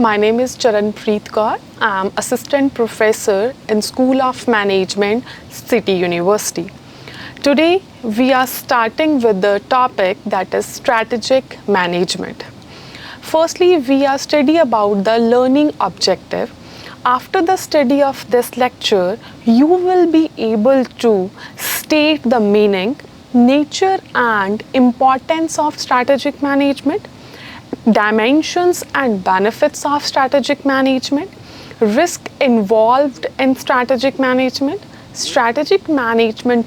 My name is Charanpreet Kaur. I am Assistant Professor in School of Management, City University. Today, we are starting with the topic that is strategic management. Firstly, we are study about the learning objective. After the study of this lecture, you will be able to state the meaning, nature and importance of strategic management, dimensions and benefits of strategic management, risk involved in strategic management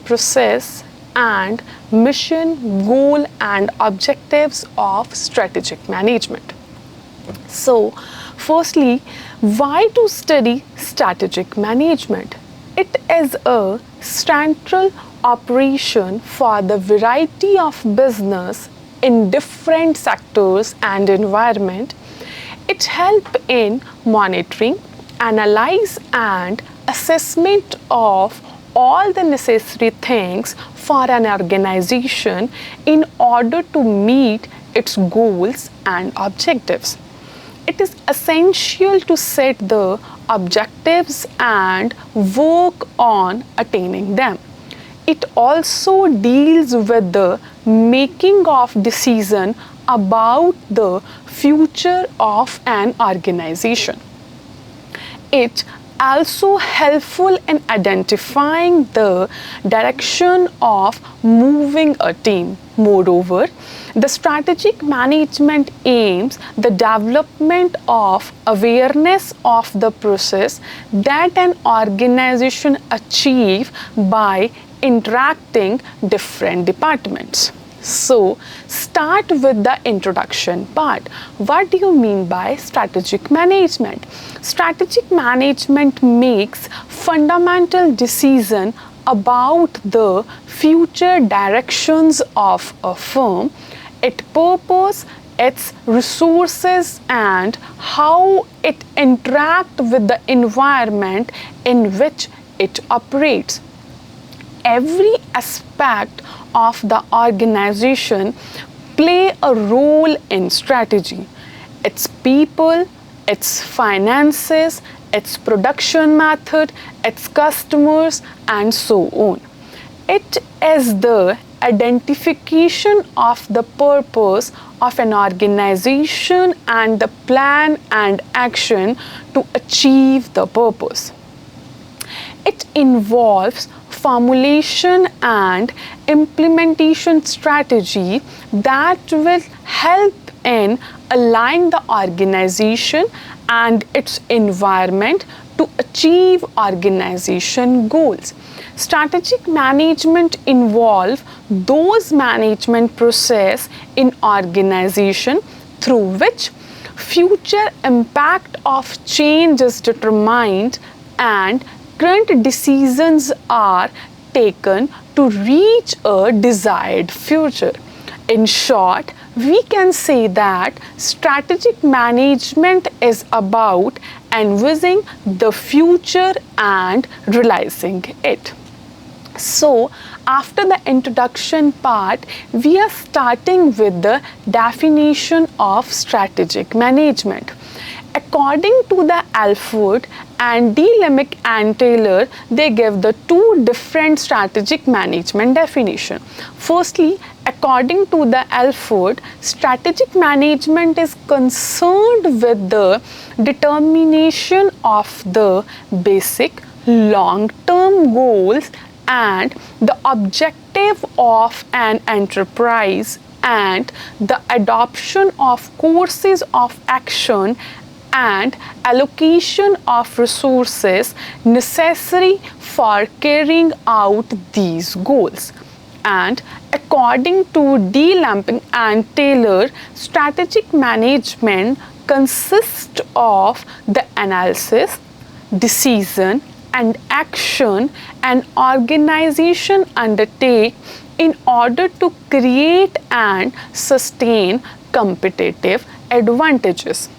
process, and mission, goal, and objectives of strategic management. So, firstly, why to study strategic management? It is a central operation for the variety of business in different sectors and environment. It helps in monitoring, analyze and assessment of all the necessary things for an organization in order to meet its goals and objectives. It is essential to set the objectives and work on attaining them. It also deals with the making of decision about the future of an organization. It also helpful in identifying the direction of moving a team. Moreover, the strategic management aims the development of awareness of the process that an organization achieve by interacting different departments. So, start with the introduction part. What do you mean by strategic management? Strategic management makes fundamental decision about the future directions of a firm, its purpose, its resources, and how it interacts with the environment in which it operates. Every aspect of the organization play a role in strategy. Its people, its finances, its production method, its customers, and so on. It is the identification of the purpose of an organization and the plan and action to achieve the purpose. It involves formulation and implementation strategy that will help in align the organization and its environment to achieve organization goals. Strategic management involve those management process in organization through which future impact of change is determined and current decisions are taken to reach a desired future. In short, we can say that strategic management is about envisaging the future and realizing it. So, after the introduction part, we are starting with the definition of strategic management. According to the Alford and D. Lemick and Taylor, they give the two different strategic management definition. Firstly, according to the Alford, strategic management is concerned with the determination of the basic long-term goals and the objective of an enterprise and the adoption of courses of action and allocation of resources necessary for carrying out these goals. And according to D. Lamping and Taylor, strategic management consists of the analysis, decision, and action an organization undertake in order to create and sustain competitive advantages.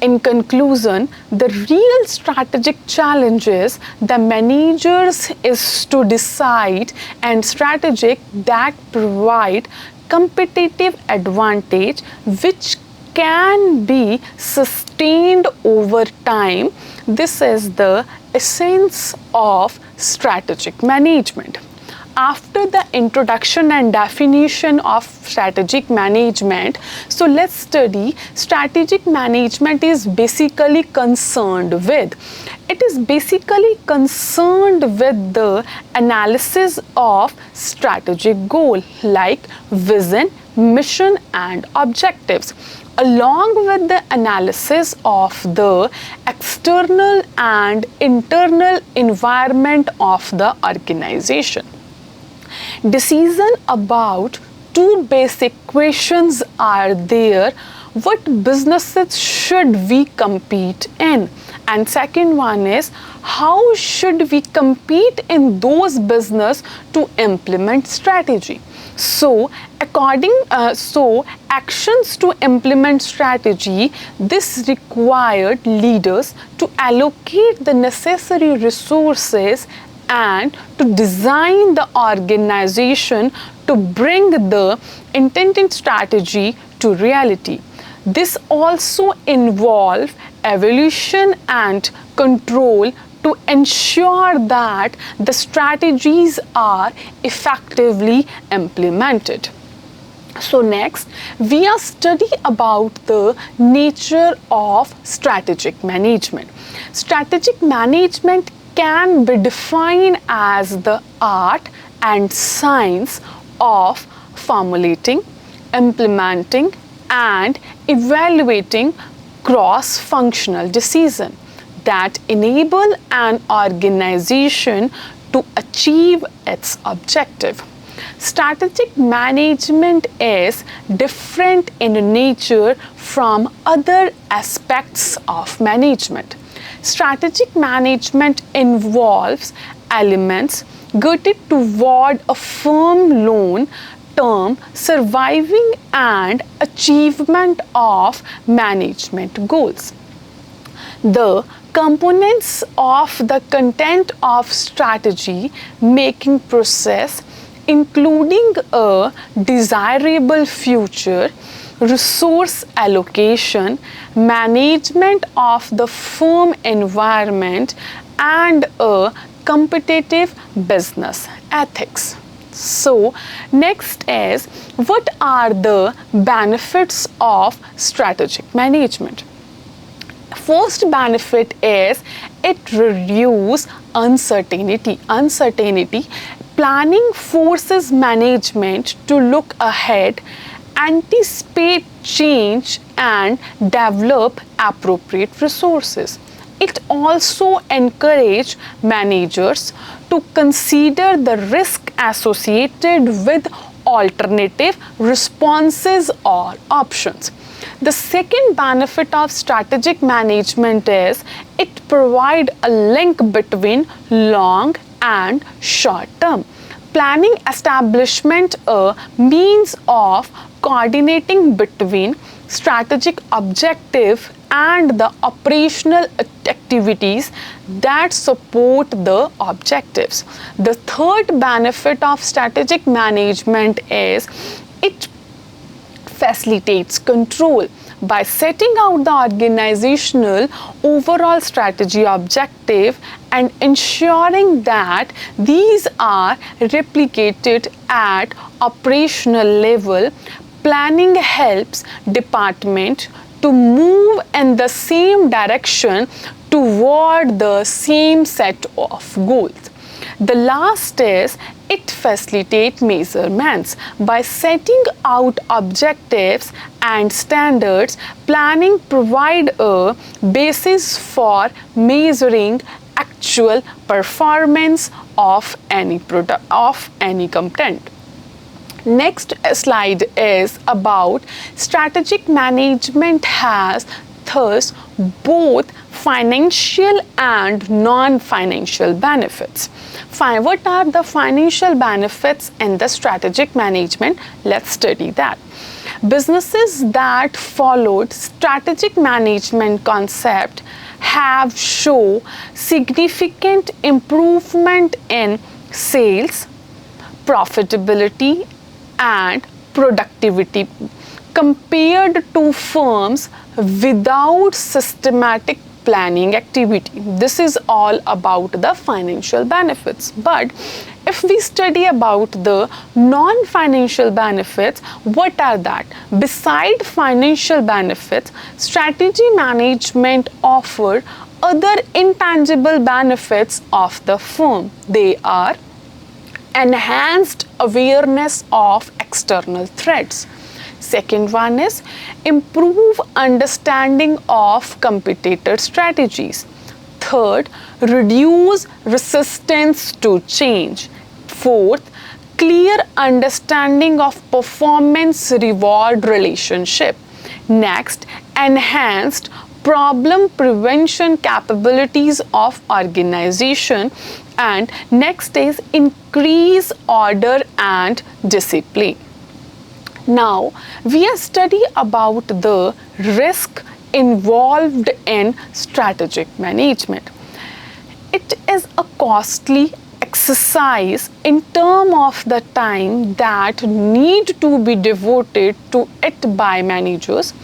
In conclusion, the real strategic challenges the managers is to decide and strategic that provide competitive advantage which can be sustained over time. This is the essence of strategic management. After the introduction and definition of strategic management, so let's study strategic management is basically concerned with. It is basically concerned with the analysis of strategic goal like vision, mission and objectives, along with the analysis of the external and internal environment of the organization. Decision about two basic questions are there: what businesses should we compete in, and second one is how should we compete in those business to implement strategy. So actions to implement strategy, this required leaders to allocate the necessary resources and to design the organization to bring the intended strategy to reality. This also involves evaluation and control to ensure that the strategies are effectively implemented. So next, we are study about the nature of strategic management. Strategic management can be defined as the art and science of formulating, implementing, and evaluating cross-functional decisions that enable an organization to achieve its objective. Strategic management is different in nature from other aspects of management. Strategic management involves elements geared toward a firm long-term surviving and achievement of management goals. The components of the content of strategy making process, including a desirable future, resource allocation, management of the firm environment, and a competitive business ethics. So, next is what are the benefits of strategic management? First benefit is it reduces uncertainty. Planning forces management to look ahead, anticipate change and develop appropriate resources. It also encourages managers to consider the risk associated with alternative responses or options. The second benefit of strategic management is it provides a link between long and short term. Planning establishment a means of coordinating between strategic objective and the operational activities that support the objectives. The third benefit of strategic management is it facilitates control. By setting out the organizational overall strategy objective and ensuring that these are replicated at operational level, planning helps department to move in the same direction toward the same set of goals. The last is it facilitates measurements. By setting out objectives and standards, planning provides a basis for measuring actual performance of any product, of any content. Next slide is about strategic management has thus both financial and non-financial benefits. Fine, what are the financial benefits in the strategic management? Let's study that. Businesses that followed strategic management concept have shown significant improvement in sales, profitability, and productivity compared to firms without systematic planning activity. This is all about the financial benefits. But if we study about the non-financial benefits, what are that? Beside financial benefits, strategy management offers other intangible benefits of the firm. They are enhanced awareness of external threats. Second one is improve understanding of competitor strategies. Third, reduce resistance to change. Fourth, clear understanding of performance reward relationship. Next, enhanced problem prevention capabilities of organization. And next is increase order and discipline. Now, we are studying about the risk involved in strategic management. It is a costly exercise in terms of the time that need to be devoted to it by managers.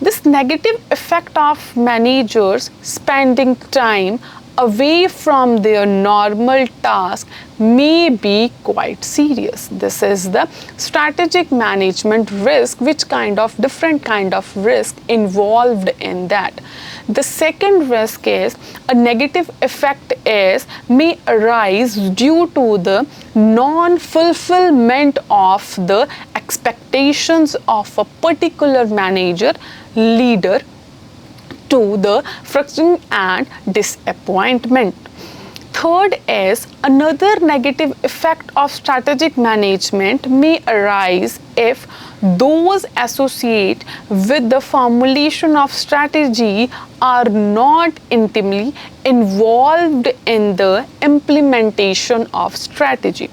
This negative effect of managers spending time away from their normal task may be quite serious. This is the strategic management risk, different kind of risk involved in that. The second risk is a negative effect may arise due to the non-fulfillment of the expectations of a particular manager, leader, to the frustration and disappointment. Third is another negative effect of strategic management may arise if those associated with the formulation of strategy are not intimately involved in the implementation of strategy.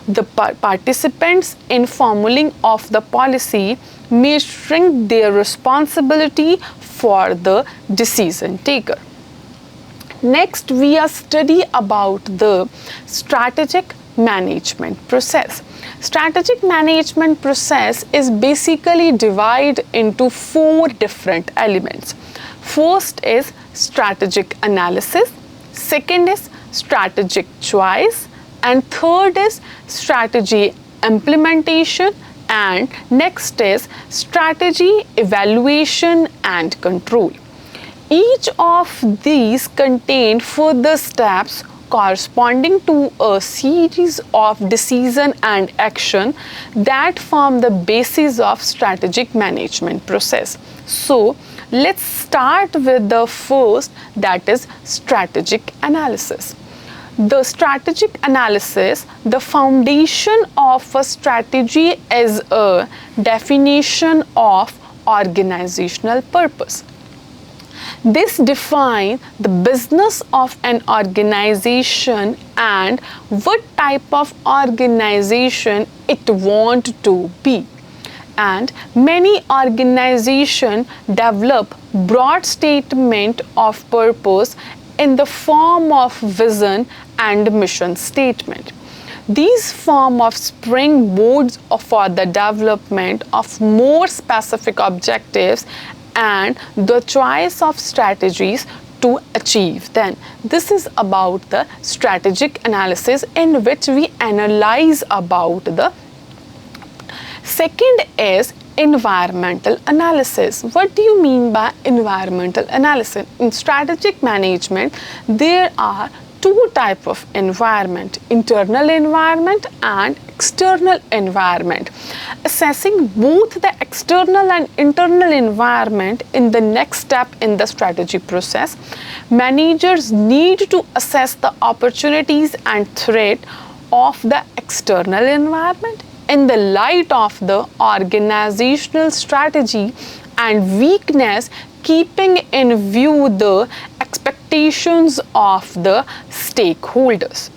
The participants in formulating of the policy may shrink their responsibility for the decision taker. Next, we are studying about the strategic management process. Strategic management process is basically divided into 4 different elements. First is strategic analysis, second is strategic choice, and third is strategy implementation, and next is strategy evaluation and control. Each of these contain further steps corresponding to a series of decision and action that form the basis of strategic management process. So let's start with the first, that is strategic analysis. The strategic analysis, the foundation of a strategy is a definition of organizational purpose. This defines the business of an organization and what type of organization it wants to be. And many organizations develop broad statement of purpose in the form of vision and mission statement. These form of springboards for the development of more specific objectives and the choice of strategies to achieve them. This is about the strategic analysis in which we analyze about the. Second is environmental analysis. What do you mean by environmental analysis? In strategic management, there are 2 types of environment: internal environment and external environment. Assessing both the external and internal environment in the next step in the strategy process, managers need to assess the opportunities and threat of the external environment in the light of the organizational strategy and weakness, keeping in view the expectations of the stakeholders.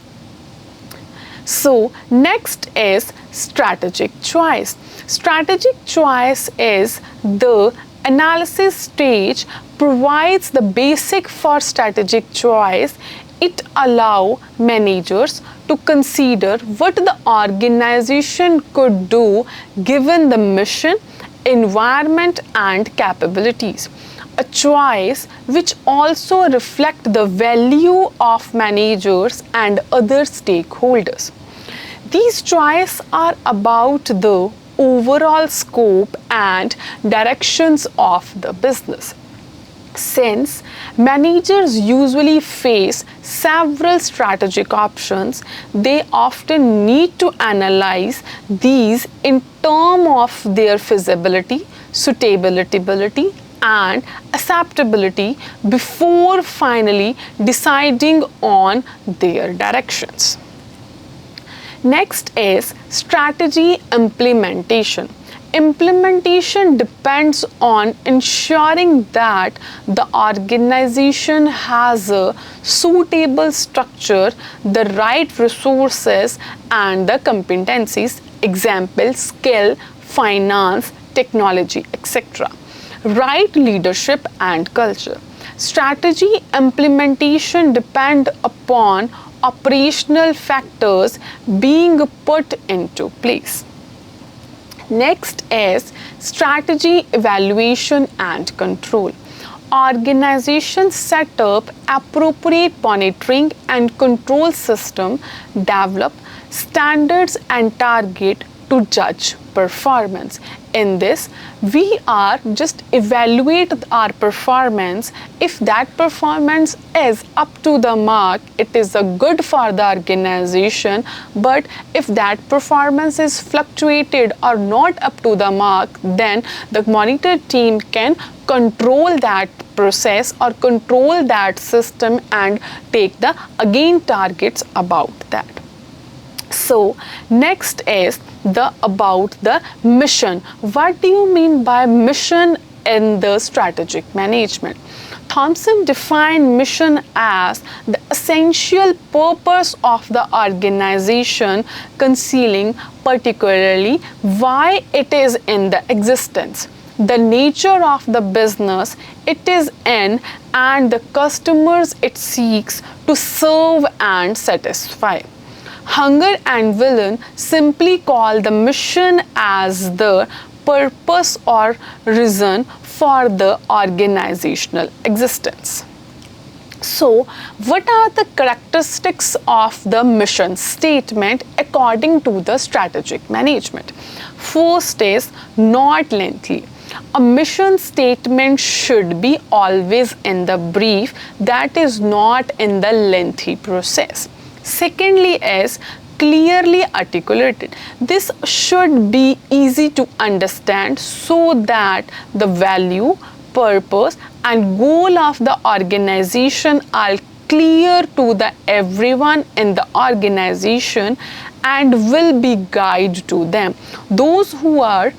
So next is strategic choice. Strategic choice is the analysis stage, provides the basic for strategic choice. It allows managers to consider what the organization could do given the mission environment and capabilities. A choice which also reflects the value of managers and other stakeholders. These choices are about the overall scope and directions of the business. Since managers usually face several strategic options, they often need to analyze these in terms of their feasibility, suitability, and acceptability before finally deciding on their directions. Next is strategy implementation. Implementation depends on ensuring that the organization has a suitable structure, the right resources, and the competencies, example, skill, finance, technology, etc. Right leadership and culture. Strategy implementation depend upon operational factors being put into place. Next is strategy evaluation and control. Organizations set up appropriate monitoring and control system, develop standards and target to judge performance. In this, we are just evaluate our performance. If that performance is up to the mark, it is a good for the organization. But if that performance is fluctuated or not up to the mark, then the monitor team can control that process or control that system and take the again targets about that. So next is the about the mission. What do you mean by mission in the strategic management? Thompson defined mission as the essential purpose of the organization, concealing particularly why it is in the existence, the nature of the business it is in, and the customers it seeks to serve and satisfy. Hunger and Villain simply call the mission as the purpose or reason for the organizational existence. So, what are the characteristics of the mission statement according to the strategic management? First is not lengthy. A mission statement should be always in the brief, that is not in the lengthy process. Secondly is clearly articulated. This should be easy to understand so that the value, purpose and goal of the organization are clear to the everyone in the organization and will be guide to them. Those who are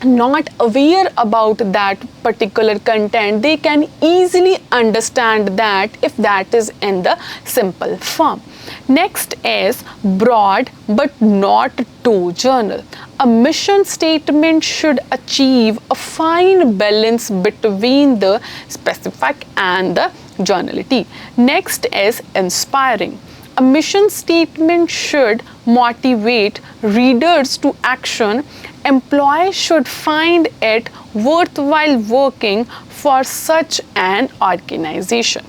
not aware about that particular content, they can easily understand that if that is in the simple form. Next is broad but not too general. A mission statement should achieve a fine balance between the specific and the generality. Next is inspiring. A mission statement should motivate readers to action. Employees should find it worthwhile working for such an organization.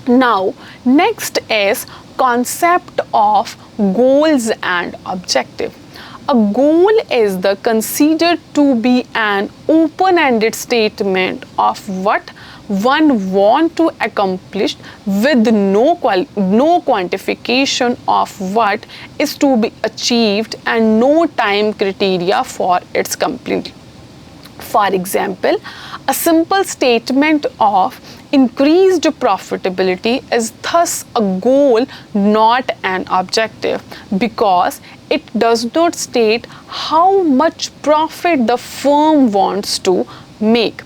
Now, next is concept of goals and objective. A goal is the considered to be an open-ended statement of what one want to accomplish with no quantification of what is to be achieved and no time criteria for its completion. For example, a simple statement of increased profitability is thus a goal, not an objective, because it does not state how much profit the firm wants to make.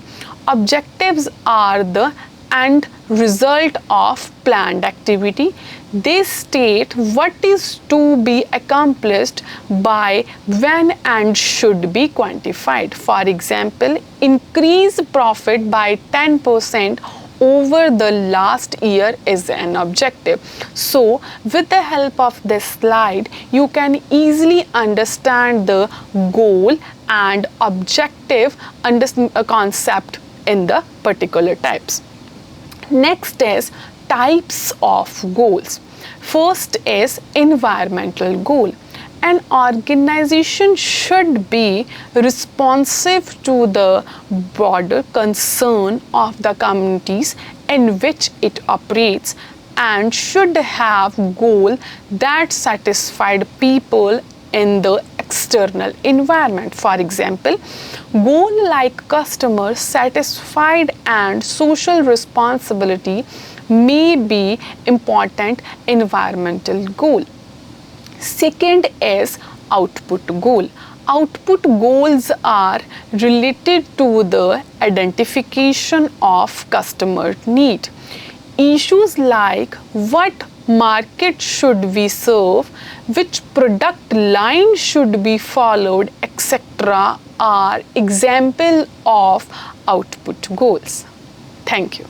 Objectives are the end result of planned activity. They state what is to be accomplished by when and should be quantified. For example, increase profit by 10% over the last year is an objective. So, with the help of this slide, you can easily understand the goal and objective concept in the particular types. Next is types of goals. First is environmental goal. An organization should be responsive to the broader concern of the communities in which it operates and should have goals that satisfied people in the external environment. For example, goal like customer satisfied and social responsibility may be important environmental goal. Second is output goal. Output goals are related to the identification of customer need. Issues like what market should we serve, which product line should be followed, etc. are example of output goals. Thank you.